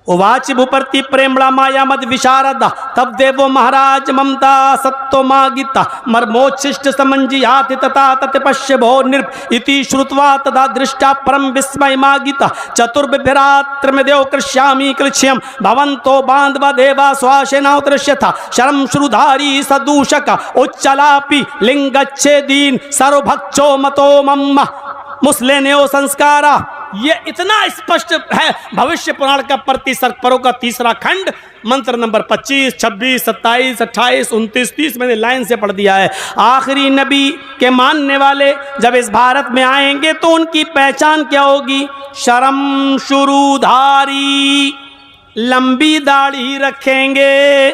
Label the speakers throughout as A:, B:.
A: उवाच भूपर्ति प्रेमणा माया मद विशारदा तब देवो महाराज ममता सत्तो मागिता मर्मोच्छिष्ट समंजियात तथा तत्पश्य भो नृप इति श्रुत्वा तदा दृष्टा परम विस्मय मागिता चतुर्भिरात्र में देव कृष्यामि कृष्यम भवंतो बांधव देवा स्वाशेना दृश्यथा शरम श्रुधारी सदूषक उच्चलापि लिंगच्छेदीन सर्वभक्षो मतो मम्मा मुस्लिनेओ संस्कारा। ये इतना स्पष्ट है भविष्य पुराण का प्रति सर्परों का तीसरा खंड मंत्र नंबर 25, 26, 27, 28, 29, 30 मैंने लाइन से पढ़ दिया है। आखिरी नबी के मानने वाले जब इस भारत में आएंगे तो उनकी पहचान क्या होगी? शरम शुरूधारी, लंबी दाढ़ी रखेंगे,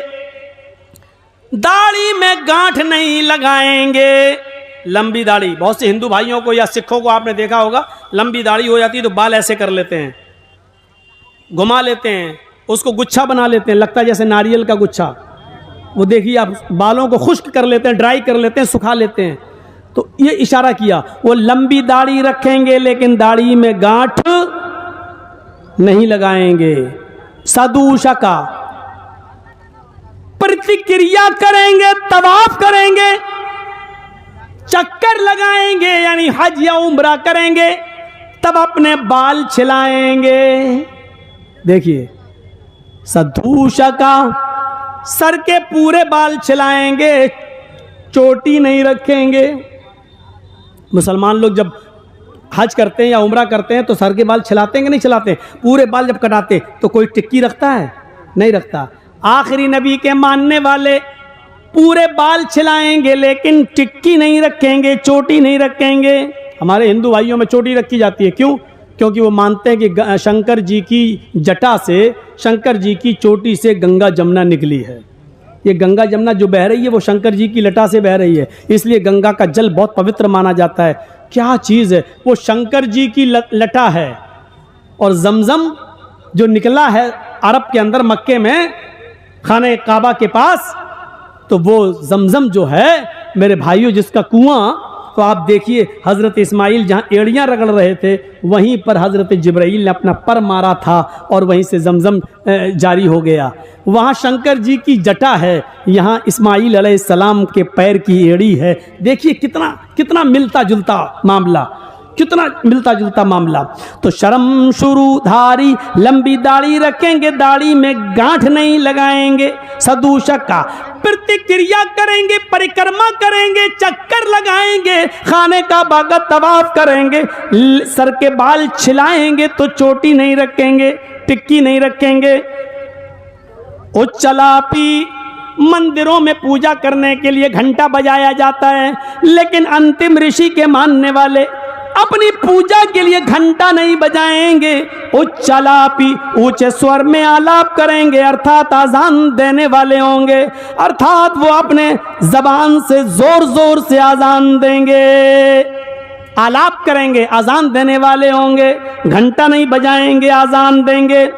A: दाढ़ी में गांठ नहीं लगाएंगे। लंबी दाढ़ी, बहुत से हिंदू भाइयों को या सिखों को आपने देखा होगा, लंबी दाढ़ी हो जाती है तो बाल ऐसे कर लेते हैं, घुमा लेते हैं, उसको गुच्छा बना लेते हैं, लगता है जैसे नारियल का गुच्छा। वो देखिए आप, बालों को खुश्क कर लेते हैं, ड्राई कर लेते हैं, सुखा लेते हैं। तो ये इशारा किया, वो लंबी दाढ़ी रखेंगे लेकिन दाढ़ी में गांठ नहीं लगाएंगे। सदूषा का प्रतिक्रिया करेंगे, तवाफ करेंगे, चक्कर लगाएंगे यानी हज या उम्रा करेंगे, तब अपने बाल छिलाएंगे। देखिए सदूषा का सर के पूरे बाल छिलाएंगे, चोटी नहीं रखेंगे। मुसलमान लोग जब हज करते हैं या उम्रा करते हैं तो सर के बाल छिलाते हैं कि नहीं छिलाते? पूरे बाल जब कटाते तो कोई टिक्की रखता है? नहीं रखता। आखिरी नबी के मानने वाले पूरे बाल छिलाएंगे लेकिन टिक्की नहीं रखेंगे, चोटी नहीं रखेंगे। हमारे हिंदू भाइयों में चोटी रखी जाती है, क्यों? क्योंकि वो मानते हैं कि शंकर जी की जटा से, शंकर जी की चोटी से गंगा जमुना निकली है। ये गंगा जमुना जो बह रही है वो शंकर जी की लटा से बह रही है, इसलिए गंगा का जल बहुत पवित्र माना जाता है। क्या चीज़ है वो? शंकर जी की लटा है। और जमजम जो निकला है अरब के अंदर, मक्के में खाने काबा के पास, तो वो जमजम जो है मेरे भाइयों, जिसका कुआं, तो आप देखिए हज़रत इस्माइल जहाँ एड़ियाँ रगड़ रहे थे वहीं पर हज़रत जिब्राइल ने अपना पर मारा था और वहीं से जमजम जारी हो गया। वहाँ शंकर जी की जटा है, यहाँ इस्माइल अलैहिस्सलाम के पैर की एड़ी है। देखिए कितना कितना मिलता जुलता मामला, कितना मिलता जुलता मामला। तो शर्म शुरूधारी, लंबी दाढ़ी रखेंगे, दाढ़ी में गांठ नहीं लगाएंगे। सदूषा का प्रतिक्रिया करेंगे, परिक्रमा करेंगे, चक्कर लगाएंगे, खाने का बागत तवाफ करेंगे, सर के बाल छिलाएंगे तो चोटी नहीं रखेंगे, टिक्की नहीं रखेंगे। उच्चलापी, मंदिरों में पूजा करने के लिए घंटा बजाया जाता है, लेकिन अंतिम ऋषि के मानने वाले अपनी पूजा के लिए घंटा नहीं बजाएंगे। उच्चलापी, ऊंचे स्वर में आलाप करेंगे, अर्थात आजान देने वाले होंगे, अर्थात वो अपने जबान से जोर जोर से आजान देंगे, आलाप करेंगे, आजान देने वाले होंगे, घंटा नहीं बजाएंगे, आजान देंगे।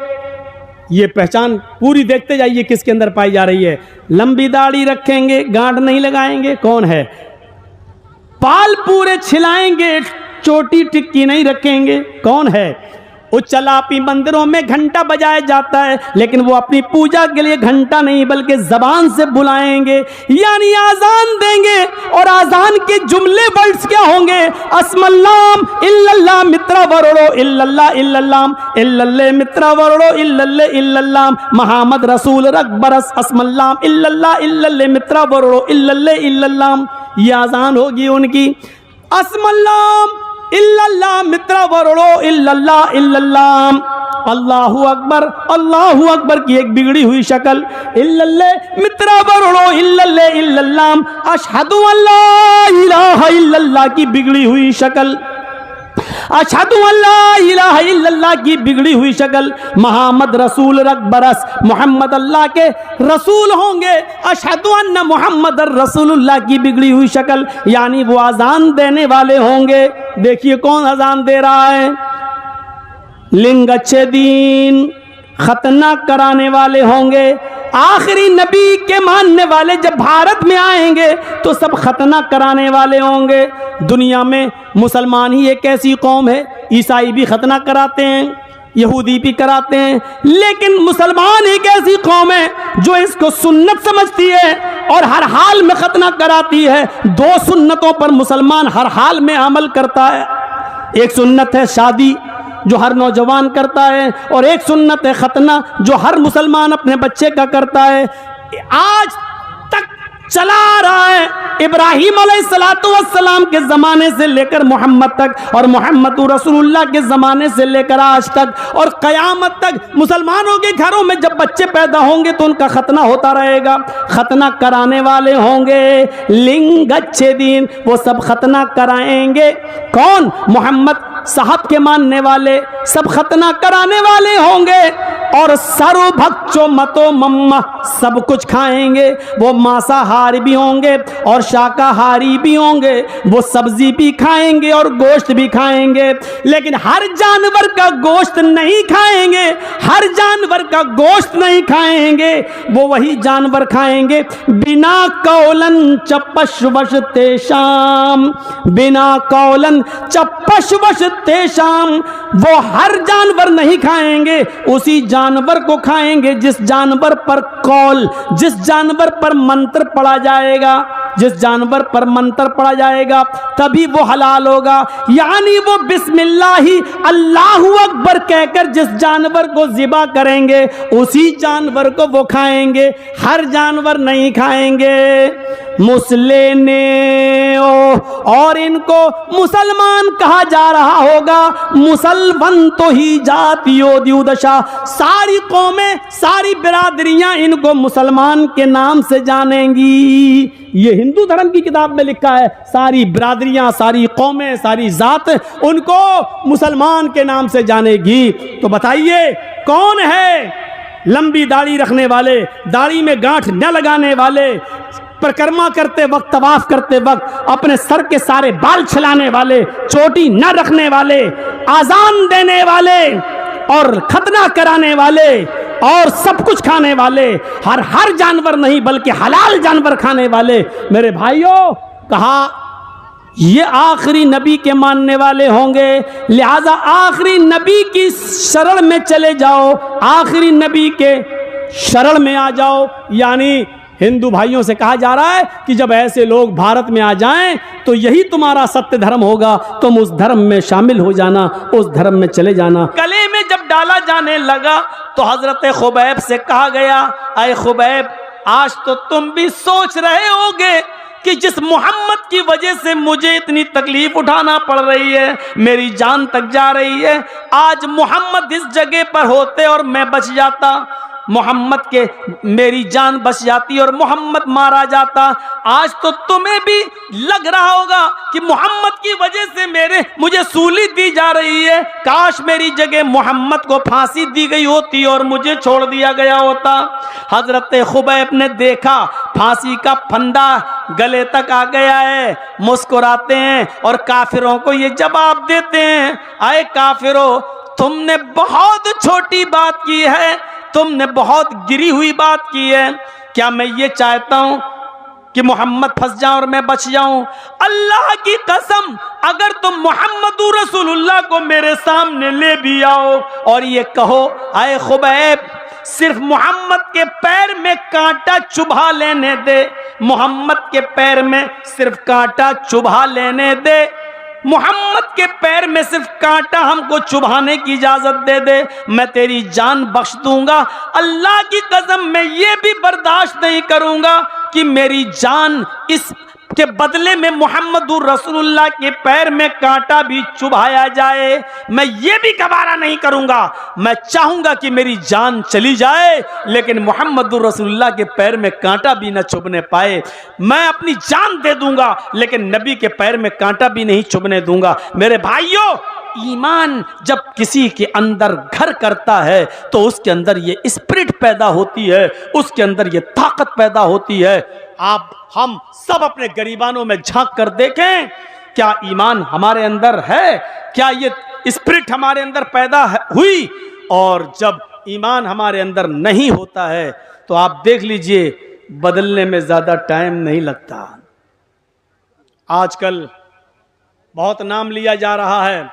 A: ये पहचान पूरी देखते जाइए किसके अंदर पाई जा रही है। लंबी दाढ़ी रखेंगे, गांठ नहीं लगाएंगे, कौन है? बाल पूरे छिलाएंगे, चोटी टिक्की नहीं रखेंगे, कौन है? उच्चलापी, मंदिरों में घंटा बजाया जाता है लेकिन वो अपनी पूजा के लिए घंटा नहीं बल्कि जबान से बुलाएंगे, यानी आजान देंगे। और आजान के जुमले वर्ड्स क्या होंगे? अस्मल्लाम इल्लल्लाह मित्रा वरोड़ो इल्लल्लाह इल्लल्लाम इल्लल्ले मित्रा वरोड़ो इल्लल्ले इल्लल्लाम मोहम्मद रसूल रकबरस अस्मल्लाम इल्लल्लाह इल्लल्ले मित्रा वरोड़ो इल्लल्ले इल्लल्लाम। ये आजान होगी उनकी। अस्मल्लाम इल्लल्लाह मित्रा वरोड़ो इल्लल्लाह इल्लल्लाम। अल्लाहु अकबर की एक बिगड़ी हुई शक्ल, इल्लल्ले मित्रा वरोड़ो इल्लल्ले इल्लल्लाम। अशहदु अल्ला इलाहा इल्लल्लाह की बिगड़ी हुई शक्ल, अशहदु अल्ला इलाहा इल्लल्लाह की बिगड़ी हुई शक्ल। मोहम्मद रसूल रकबरस, मोहम्मद अल्लाह के रसूल होंगे। अशहदु अन्ना मोहम्मद रसूलुल्लाह की बिगड़ी हुई शक्ल, यानी वो अजान देने वाले होंगे। देखिए कौन अजान दे रहा है? लिंगच्छेदीन, खतना कराने वाले होंगे। आखिरी नबी के मानने वाले जब भारत में आएंगे तो सब खतना कराने वाले होंगे। दुनिया में मुसलमान ही एक ऐसी कौम है, ईसाई भी खतना कराते हैं, यहूदी भी कराते हैं, लेकिन मुसलमान एक ऐसी कौम है जो इसको सुन्नत समझती है और हर हाल में खतना कराती है। दो सुन्नतों पर मुसलमान हर हाल में अमल करता है। एक सुन्नत है शादी जो हर नौजवान करता है, और एक सुन्नत है खतना जो हर मुसलमान अपने बच्चे का करता है। आज तक चला आ रहा है, इब्राहिम अलैहिस्सलाम के ज़माने से लेकर मोहम्मद तक, और मोहम्मद रसूलुल्लाह के ज़माने से लेकर आज तक, और क़यामत तक मुसलमानों के घरों में जब बच्चे पैदा होंगे तो उनका खतना होता रहेगा। खतना कराने वाले होंगे लिंगच्छेदीन, वो सब खतना कराएंगे। कौन? मोहम्मद साहब के मानने वाले सब खतना कराने वाले होंगे। और सर्वभक्षो मतो मम्मा, सब कुछ खाएंगे। वो मांसाहारी भी होंगे और शाकाहारी भी होंगे, वो सब्जी भी खाएंगे और गोश्त भी खाएंगे, लेकिन हर जानवर का गोश्त नहीं खाएंगे। हर जानवर का गोश्त नहीं खाएंगे, वो वही जानवर खाएंगे बिना कौलन चपशवश तेषाम, बिना कौलन चपशवश तेषाम। वो हर जानवर नहीं खाएंगे, उसी जानवर को खाएंगे जिस जानवर पर कौल, जिस जानवर पर मंत्र पढ़ा जाएगा, जिस जानवर पर मंत्र पढ़ा जाएगा तभी वो हलाल होगा। यानी वो बिस्मिल्लाही अल्लाहु अकबर कहकर जिस जानवर को ज़िबा करेंगे उसी जानवर को वो खाएंगे, हर जानवर नहीं खाएंगे। मुस्ले ने और इनको मुसलमान कहा जा रहा होगा। मुसलमान तो ही जातियो द्युदशा, सारी कौमें सारी बिरादरियां इनको मुसलमान के नाम से जानेंगी। ये हिंदू धर्म की किताब में लिखा है, सारी बिरादरियां सारी कौमें सारी जात उनको मुसलमान के नाम से जानेगी। तो बताइए कौन है लंबी दाढ़ी रखने वाले, दाढ़ी में गांठ न लगाने वाले, परिक्रमा करते वक्त तवाफ करते वक्त अपने सर के सारे बाल छिलाने वाले, चोटी न रखने वाले, आजान देने वाले और खतना कराने वाले और सब कुछ खाने वाले, हर जानवर नहीं बल्कि हलाल जानवर खाने वाले। मेरे भाइयों, कहा ये आखिरी नबी के मानने वाले होंगे, लिहाजा आखिरी नबी की शरण में चले जाओ, आखिरी नबी के शरण में आ जाओ। यानी हिंदू भाइयों से कहा जा रहा है कि जब ऐसे लोग भारत में आ जाएं तो यही तुम्हारा सत्य धर्म होगा, तुम उस धर्म में शामिल हो जाना, उस धर्म में चले जाना। गले में जब डाला जाने लगा तो हजरत खुबैब से कहा गया, अय खुबैब, आज तो तुम भी सोच रहे होगे कि जिस मोहम्मद की वजह से मुझे इतनी तकलीफ उठाना पड़ रही है, मेरी जान तक जा रही है, आज मोहम्मद इस जगह पर होते और मैं बच जाता, मोहम्मद के मेरी जान बच जाती और मोहम्मद मारा जाता। आज तो तुम्हें भी लग रहा होगा कि मोहम्मद की वजह से मुझे सूली दी जा रही है, काश मेरी जगह मोहम्मद को फांसी दी गई होती और मुझे छोड़ दिया गया होता। हजरत खुबैब ने देखा फांसी का फंदा गले तक आ गया है, मुस्कुराते हैं और काफिरों को ये जवाब देते हैं, आए काफिरों, तुमने बहुत छोटी बात की है, तुमने बहुत गिरी हुई बात की है। क्या मैं ये चाहता हूं कि मोहम्मद फंस जाऊं और मैं बच जाऊं? अल्लाह की कसम, अगर तुम मोहम्मद रसूलुल्लाह को मेरे सामने ले भी आओ और ये कहो, आए खुबैब, सिर्फ मोहम्मद के पैर में कांटा चुभा लेने दे, मोहम्मद के पैर में सिर्फ कांटा चुभा लेने दे, मोहम्मद के पैर में सिर्फ कांटा हमको चुभाने की इजाजत दे दे, मैं तेरी जान बख्श दूंगा। अल्लाह की कसम, मैं ये भी बर्दाश्त नहीं करूंगा कि मेरी जान इसके बदले में मोहम्मद रसूलुल्लाह के पैर में कांटा भी चुभाया जाए, मैं ये भी गवारा नहीं करूंगा। मैं चाहूंगा कि मेरी जान चली जाए लेकिन मोहम्मद रसूलुल्लाह के पैर में कांटा भी न चुभने पाए। मैं अपनी जान दे दूंगा लेकिन नबी के पैर में कांटा भी नहीं चुभने दूंगा। मेरे भाइयों, ईमान जब किसी के अंदर घर करता है तो उसके अंदर ये स्पिरिट पैदा होती है, उसके अंदर ये ताकत पैदा होती है। आप हम सब अपने गरीबानों में झांक कर देखें, क्या ईमान हमारे अंदर है? क्या ये स्पिरिट हमारे अंदर पैदा हुई? और जब ईमान हमारे अंदर नहीं होता है तो आप देख लीजिए, बदलने में ज्यादा टाइम नहीं लगता। आजकल बहुत नाम लिया जा रहा है,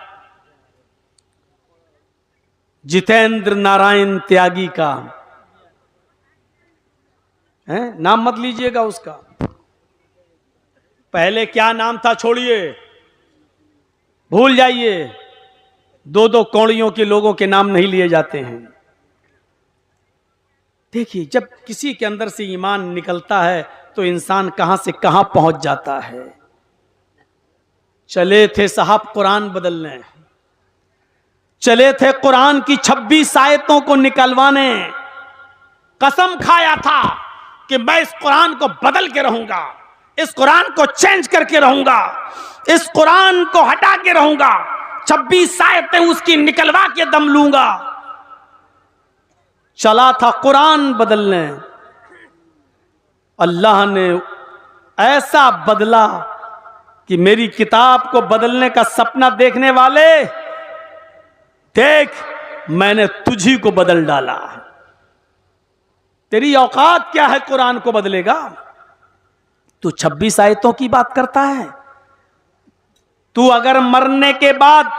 A: जितेंद्र नारायण त्यागी का है, नाम मत लीजिएगा उसका। पहले क्या नाम था छोड़िए, भूल जाइए। दो दो कौड़ियों के लोगों के नाम नहीं लिए जाते हैं। देखिए, जब किसी के अंदर से ईमान निकलता है तो इंसान कहां से कहां पहुंच जाता है। चले थे साहब कुरान बदलने, चले थे कुरान की 26 आयतों को निकलवाने। कसम खाया था कि मैं इस कुरान को बदल के रहूंगा, इस कुरान को चेंज करके रहूंगा, इस कुरान को हटा के रहूंगा, 26 आयतें उसकी निकलवा के दम लूंगा। चला था कुरान बदलने, अल्लाह ने ऐसा बदला कि मेरी किताब को बदलने का सपना देखने वाले, देख मैंने तुझी को बदल डाला। तेरी औकात क्या है कुरान को बदलेगा? तू 26 आयतों की बात करता है। तू अगर मरने के बाद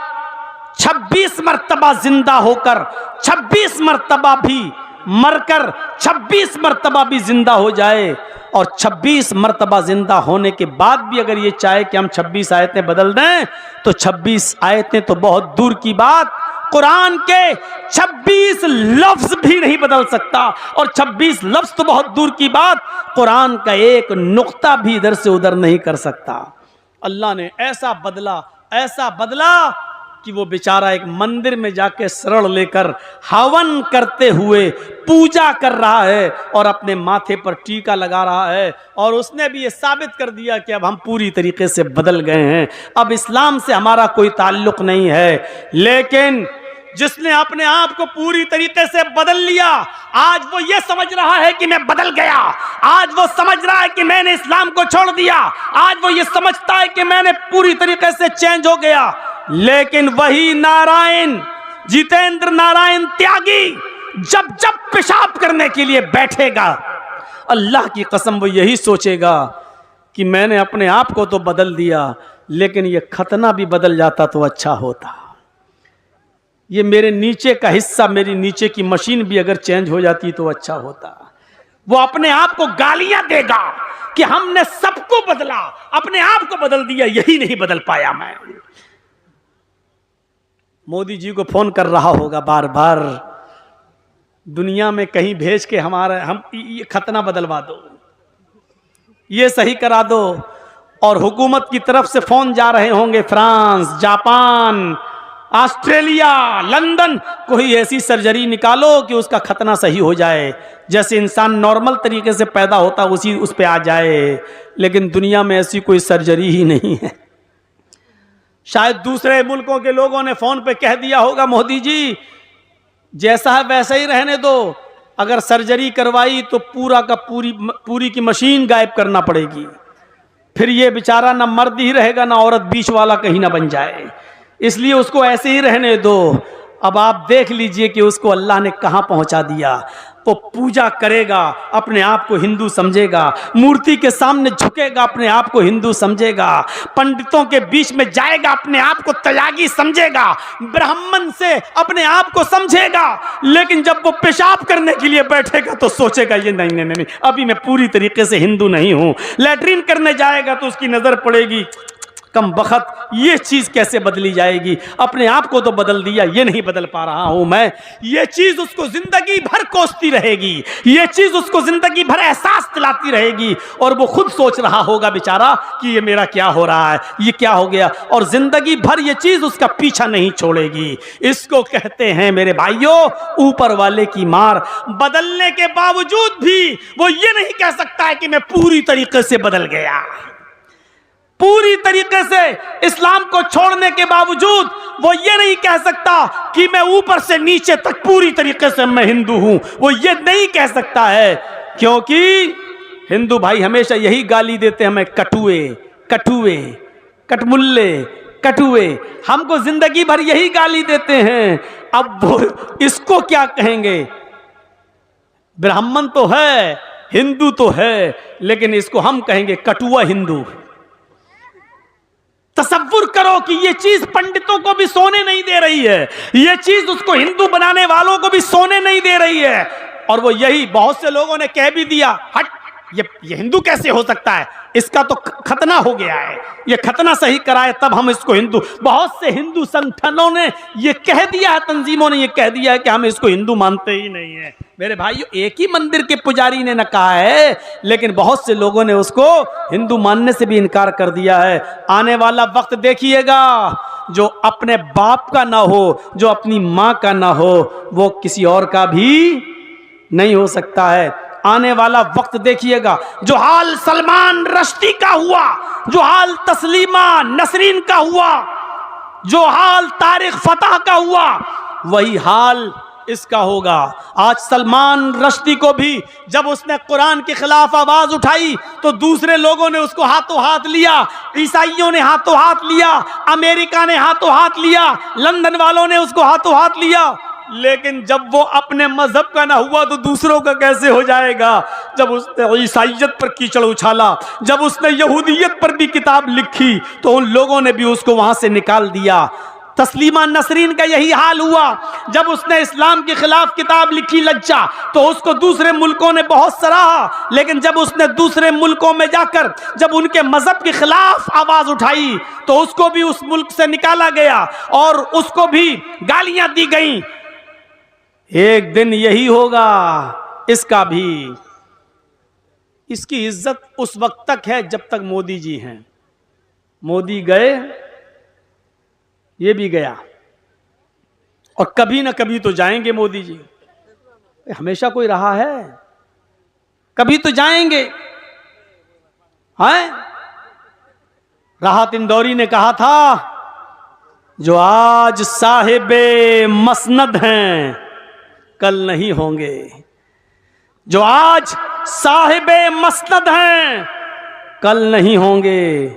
A: 26 मर्तबा जिंदा होकर, 26 मर्तबा भी मरकर, 26 मर्तबा भी जिंदा हो जाए और 26 मर्तबा जिंदा होने के बाद भी अगर ये चाहे कि हम 26 आयतें बदल दें, तो 26 आयतें तो बहुत दूर की बात, कुरान के 26 लफ्ज भी नहीं बदल सकता। और 26 लफ्ज तो बहुत दूर की बात, कुरान का एक नुक्ता भी इधर से उधर नहीं कर सकता। अल्लाह ने ऐसा बदला कि वो बेचारा एक मंदिर में जाके शरण लेकर हवन करते हुए पूजा कर रहा है और अपने माथे पर टीका लगा रहा है। और उसने भी ये साबित कर दिया कि अब हम पूरी तरीके से बदल गए हैं, अब इस्लाम से हमारा कोई ताल्लुक नहीं है। लेकिन जिसने अपने आप को पूरी तरीके से बदल लिया, आज वो ये समझ रहा है कि मैं बदल गया, आज वो समझ रहा है कि मैंने इस्लाम को छोड़ दिया, आज वो ये समझता है कि मैंने पूरी तरीके से चेंज हो गया। लेकिन वही नारायण, जितेंद्र नारायण त्यागी जब जब पेशाब करने के लिए बैठेगा, अल्लाह की कसम वो यही सोचेगा कि मैंने अपने आप को तो बदल दिया, लेकिन ये खतना भी बदल जाता तो अच्छा होता। ये मेरे नीचे का हिस्सा, मेरी नीचे की मशीन भी अगर चेंज हो जाती तो अच्छा होता। वो अपने आप को गालियां देगा कि हमने सबको बदला, अपने आप को बदल दिया, यही नहीं बदल पाया मैं। मोदी जी को फोन कर रहा होगा बार बार, दुनिया में कहीं भेज के हम ये खतना बदलवा दो, ये सही करा दो। और हुकूमत की तरफ से फोन जा रहे होंगे फ्रांस, जापान, ऑस्ट्रेलिया, लंदन, कोई ऐसी सर्जरी निकालो कि उसका खतना सही हो जाए, जैसे इंसान नॉर्मल तरीके से पैदा होता उसी उस पे आ जाए। लेकिन दुनिया में ऐसी कोई सर्जरी ही नहीं है। शायद दूसरे मुल्कों के लोगों ने फोन पे कह दिया होगा, मोदी जी जैसा है वैसा ही रहने दो, अगर सर्जरी करवाई तो पूरा का पूरी की मशीन गायब करना पड़ेगी, फिर ये बेचारा ना मर्द ही रहेगा ना औरत, बीच वाला कहीं ना बन जाए, इसलिए उसको ऐसे ही रहने दो। अब आप देख लीजिए कि उसको अल्लाह ने कहां पहुंचा दिया। वो पूजा करेगा, अपने आप को हिंदू समझेगा, मूर्ति के सामने झुकेगा, अपने आप को हिंदू समझेगा, पंडितों के बीच में जाएगा, अपने आप को त्यागी समझेगा, ब्राह्मण से अपने आप को समझेगा। लेकिन जब वो पेशाब करने के लिए बैठेगा तो सोचेगा ये नहीं, अभी मैं पूरी तरीके से हिंदू नहीं हूं। लैट्रिन करने जाएगा तो उसकी नजर पड़ेगी, कम बखत ये चीज कैसे बदली जाएगी, अपने आप को तो बदल दिया, ये नहीं बदल पा रहा हूं मैं। ये चीज उसको जिंदगी भर कोसती रहेगी, ये चीज उसको जिंदगी भर एहसास दिलाती रहेगी, और वो खुद सोच रहा होगा बेचारा कि ये मेरा क्या हो रहा है, ये क्या हो गया, और जिंदगी भर ये चीज उसका पीछा नहीं छोड़ेगी। इसको कहते हैं मेरे भाइयों ऊपर वाले की मार। बदलने के बावजूद भी वो ये नहीं कह सकता है कि मैं पूरी तरीके से बदल गया। पूरी तरीके से इस्लाम को छोड़ने के बावजूद वो ये नहीं कह सकता कि मैं ऊपर से नीचे तक पूरी तरीके से मैं हिंदू हूं, वो ये नहीं कह सकता है, क्योंकि हिंदू भाई हमेशा यही गाली देते हैं, हमें कटुए, कटुए, कटमुल्ले, कटुए, हमको जिंदगी भर यही गाली देते हैं। अब वो इसको क्या कहेंगे? ब्राह्मण तो है, हिंदू तो है, लेकिन इसको हम कहेंगे कटुआ हिंदू। तसव्वुर करो कि ये चीज पंडितों को भी सोने नहीं दे रही है, ये चीज उसको हिंदू बनाने वालों को भी सोने नहीं दे रही है। और वो यही बहुत से लोगों ने कह भी दिया, हट ये हिंदू कैसे हो सकता है, इसका तो खतना हो गया है, ये खतना सही कराए तब हम इसको हिंदू। बहुत से हिंदू संगठनों ने ये कह दिया है, तंजीमों ने ये कह दिया है कि हम इसको हिंदू मानते ही नहीं है। मेरे भाइयों, एक ही मंदिर के पुजारी ने न कहा है, लेकिन बहुत से लोगों ने उसको हिंदू मानने से भी इनकार कर दिया है। आने वाला वक्त देखिएगा, जो अपने बाप का ना हो, जो अपनी माँ का ना हो, वो किसी और का भी नहीं हो सकता है। आने वाला वक्त देखिएगा, जो हाल सलमान रश्दी का हुआ, जो हाल तस्लीमा नसरीन का हुआ, जो हाल तारिक फतह का हुआ, वही हाल इसका होगा। आज सलमान रश्दी को भी जब उसने कुरान के खिलाफ आवाज उठाई तो दूसरे लोगों ने उसको हाथों हाथ लिया, ईसाइयों ने हाथों हाथ लिया, अमेरिका ने हाथों हाथ लिया, लंदन वालों ने उसको हाथों हाथ लिया। लेकिन जब वो अपने मजहब का ना हुआ तो दूसरों का कैसे हो जाएगा। जब उसने ईसाइयत पर कीचड़ उछाला, जब उसने यहूदियत पर भी किताब लिखी, तो उन लोगों ने भी उसको वहां से निकाल दिया। तस्लीमा नसरीन का यही हाल हुआ, जब उसने इस्लाम के खिलाफ किताब लिखी लज्जा, तो उसको दूसरे मुल्कों ने बहुत सराहा। लेकिन जब उसने दूसरे मुल्कों में जाकर जब उनके मजहब के खिलाफ आवाज उठाई तो उसको भी उस मुल्क से निकाला गया और उसको भी गालियां दी गई। एक दिन यही होगा इसका भी। इसकी इज्जत उस वक्त तक है जब तक मोदी जी हैं। मोदी गए, ये भी गया, और कभी ना कभी तो जाएंगे मोदी जी। हमेशा कोई रहा है, कभी तो जाएंगे। हैं? राहत इंदौरी ने कहा था, जो आज साहिबे मसनद हैं कल नहीं होंगे। जो आज साहिबे मसनद हैं कल नहीं होंगे।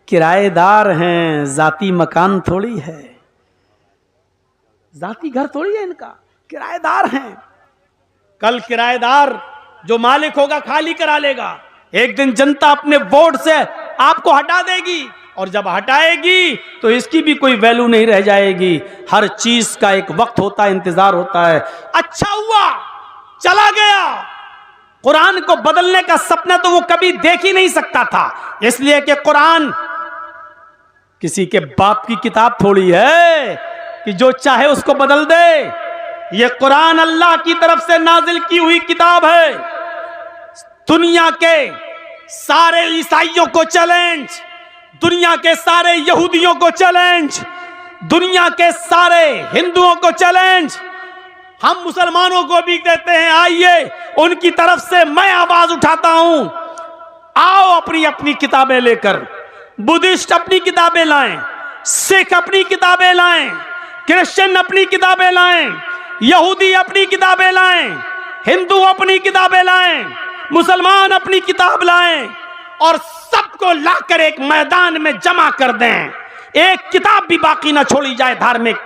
A: किराएदार हैं, जाती मकान थोड़ी है, जाती घर थोड़ी है इनका, किराएदार हैं। कल किराएदार जो मालिक होगा खाली करा लेगा। एक दिन जनता अपने वोट से आपको हटा देगी, और जब हटाएगी तो इसकी भी कोई वैल्यू नहीं रह जाएगी। हर चीज का एक वक्त होता है, इंतजार होता है। अच्छा हुआ चला गया। कुरान को बदलने का सपना तो वो कभी देख ही नहीं सकता था, इसलिए कि कुरान किसी के बाप की किताब थोड़ी है कि जो चाहे उसको बदल दे। ये कुरान अल्लाह की तरफ से नाजिल की हुई किताब है। दुनिया के सारे ईसाइयों को चैलेंज, दुनिया के सारे यहूदियों को चैलेंज, दुनिया के सारे हिंदुओं को चैलेंज। हम मुसलमानों को भी देते हैं, आइए उनकी तरफ से मैं आवाज उठाता हूं। आओ अपनी अपनी किताबें लेकर, बुद्धिस्ट अपनी किताबें लाएं, सिख अपनी किताबें लाएं, क्रिश्चियन अपनी किताबें लाएं, यहूदी अपनी किताबें लाएं, हिंदू अपनी किताबें लाएं, मुसलमान अपनी किताब लाएं, और सबको लाकर एक मैदान में जमा कर दें। एक किताब भी बाकी ना छोड़ी जाए धार्मिक,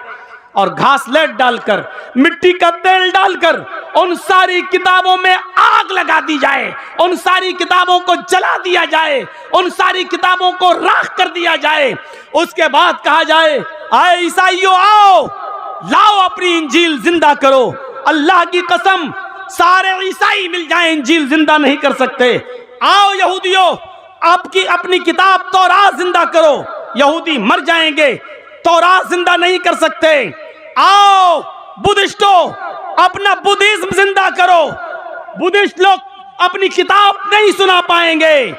A: और घासलेट डालकर, मिट्टी का तेल डालकर उन सारी किताबों में आग लगा दी जाए, उन सारी किताबों को जला दिया जाए, उन सारी किताबों को राख कर दिया जाए। उसके बाद कहा जाए, आए ईसाइयों आओ, लाओ अपनी इंजील जिंदा करो। अल्लाह की कसम, सारे ईसाई मिल जाएं, इंजील जिंदा नहीं कर सकते। आओ यहूदियों, आपकी अपनी किताब तौरात जिंदा करो। यहूदी मर जाएंगे, तौरात जिंदा नहीं कर सकते। आओ बुद्धिस्टों, अपना बुद्धिज्म जिंदा करो। बुद्धिस्ट लोग अपनी किताब नहीं सुना पाएंगे।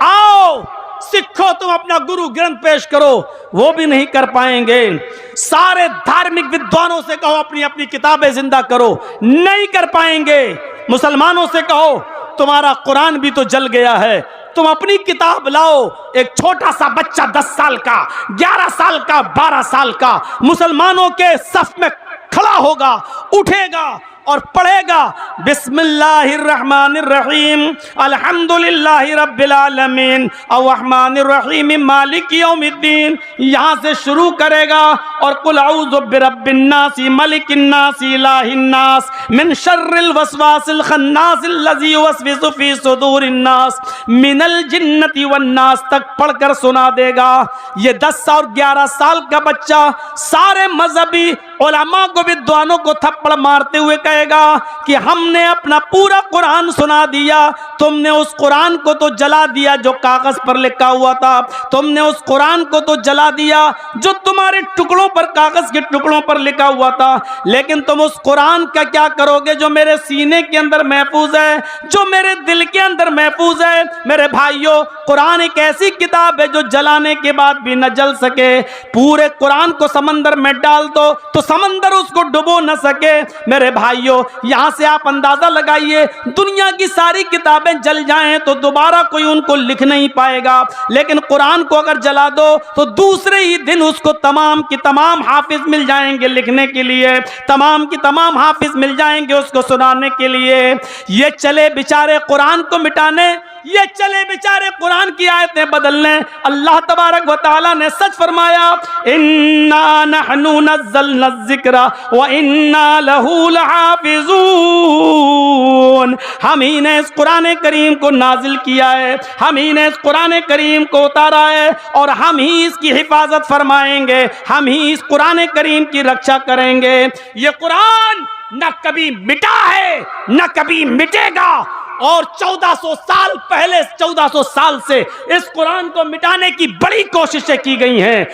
A: आओ सिखो, तुम अपना गुरु ग्रंथ पेश करो, वो भी नहीं कर पाएंगे। सारे धार्मिक विद्वानों से कहो अपनी अपनी किताबें जिंदा करो, नहीं कर पाएंगे। मुसलमानों से कहो तुम्हारा कुरान भी तो जल गया है, तुम अपनी किताब लाओ। एक छोटा सा बच्चा 10 साल का, 11 साल का, 12 साल का मुसलमानों के सफ में खड़ा होगा, उठेगा और पढ़ेगा बिस्मिल्लाहिर्रहमानिर्रहीम अल्हम्दुलिल्लाहि रब्बिल आलमीन अर्रहमानिर्रहीम मालिकी यौमिद्दीन, यहाँ से शुरू करेगा और कुल औज़ु बिरब्बिन नास मलिकिन नास इलाहिन नास मिन शर्रिल वसवासिल खन्नास लज़ी युवस्विसु फी सुदूरिन नास मिनल जिन्नति वन नास तक पढ़कर सुना देगा। ये 10 और 11 साल का बच्चा सारे मजहबी उलमा को, विद्वानों को थप्पड़ मारते हुए कहेगा कि हमने अपना पूरा कुरान सुना दिया, तुमने उस कुरान को तो जला दिया जो कागज पर लिखा हुआ था, तुमने उस कुरान को तो जला दिया जो तुम्हारे टुकड़ों पर, कागज के टुकड़ों पर लिखा हुआ था, लेकिन तुम उस कुरान का क्या करोगे जो मेरे सीने के अंदर महफूज है, जो मेरे दिल के अंदर महफूज है। मेरे भाइयों, कुरान एक ऐसी किताब है जो जलाने के बाद भी न जल सके। पूरे कुरान को समंदर में डाल दो तो समंदर उसको डुबो न सके। मेरे भाइयों, यहां से आप अंदाजा लगाइए, दुनिया की सारी किताबें जल जाएं तो दोबारा कोई उनको लिख नहीं पाएगा, लेकिन कुरान को अगर जला दो तो दूसरे ही दिन उसको तमाम की तमाम हाफिज मिल जाएंगे लिखने के लिए, तमाम की तमाम हाफिज मिल जाएंगे उसको सुनाने के लिए। ये चले बेचारे कुरान को मिटाने, ये चले बेचारे कुरान की आयतें बदलने। अल्लाह तबारक व तआला ने सच फरमाया, इन्ना नहनु नज़्ज़लना ज़िक्रा व इन्ना लहू लहाफ़िज़ून। हम ही ने इस कुरान करीम को नाजिल किया है, हम ही ने इस कुरान करीम को उतारा है और हम ही इसकी हिफाजत फरमाएंगे, हम ही इस कुरान करीम की रक्षा करेंगे। ये कुरान न कभी मिटा है न कभी मिटेगा, और 1400 साल पहले, 1400 साल से इस कुरान को मिटाने की बड़ी कोशिशें की गई हैं।